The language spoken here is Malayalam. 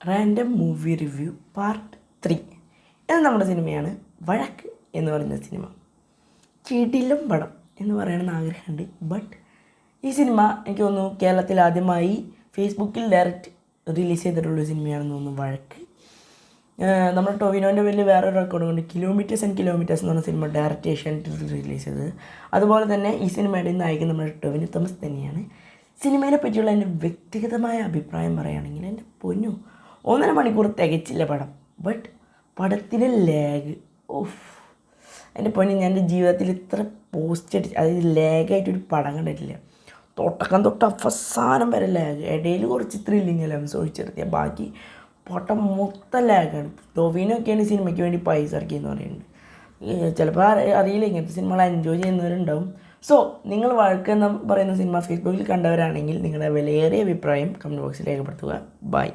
റാൻഡം മൂവി റിവ്യൂ പാർട്ട് 3 ഇത് നമ്മുടെ സിനിമയാണ് വഴക്ക് എന്ന് പറയുന്ന സിനിമ. കിടിലം പടം എന്ന് പറയണമെന്ന് ആഗ്രഹമുണ്ട്. ബട്ട് ഈ സിനിമ എനിക്ക് തോന്നുന്നു കേരളത്തിൽ ആദ്യമായി ഫേസ്ബുക്കിൽ ഡയറക്റ്റ് റിലീസ് ചെയ്തിട്ടുള്ള സിനിമയാണെന്ന് തോന്നുന്നു വഴക്ക്. നമ്മുടെ ടൊവിനോൻ്റെ പേരിൽ വേറൊരു റെക്കോർഡ് കൊണ്ട് കിലോമീറ്റേഴ്സ് ആൻഡ് കിലോമീറ്റേഴ്സ് എന്ന് പറഞ്ഞ സിനിമ ഡയറക്റ്റ് ഏഷ്യാനെറ്റിൽ റിലീസ് ചെയ്തത്. അതുപോലെ തന്നെ ഈ സിനിമയുടെ നായകൻ നമ്മുടെ ടൊവിനോ തോമസ് തന്നെയാണ്. സിനിമയെ പറ്റിയുള്ള എൻ്റെ വ്യക്തിഗതമായ അഭിപ്രായം പറയുകയാണെങ്കിൽ എൻ്റെ പൊന്നു 1.5 മണിക്കൂർ തികച്ചില്ല പടം. ബട്ട് പടത്തിൻ്റെ ലാഗ് എൻ്റെ പൊന്നു, ഞാൻ എൻ്റെ ജീവിതത്തിൽ ഇത്ര അതായത് ലാഗായിട്ടൊരു പടം കണ്ടിട്ടില്ല. തുടക്കം തൊട്ട് അവസാനം വരെ ലാഗ്, ഇടയിൽ കുറച്ച് ത്രില്ലിങ് എലമെൻസ് ഒഴിച്ചെടുത്തിയ ബാക്കി പടം മൊത്തം ലാഗാണ്. ടൊവിനൊക്കെയാണ് സിനിമയ്ക്ക് വേണ്ടി പൈസ ഇറക്കിയെന്ന് പറയുന്നുണ്ട്. ചിലപ്പോൾ അറിയില്ല, ഇങ്ങനത്തെ സിനിമകൾ എൻജോയ് ചെയ്യുന്നവരുണ്ടാവും. സോ നിങ്ങൾ വഴക്ക് എന്ന് പറയുന്ന സിനിമ ഫേസ്ബുക്കിൽ കണ്ടവരാണെങ്കിൽ നിങ്ങളുടെ വിലയേറിയ അഭിപ്രായം കമൻറ്റ് ബോക്സിൽ രേഖപ്പെടുത്തുക. ബൈ.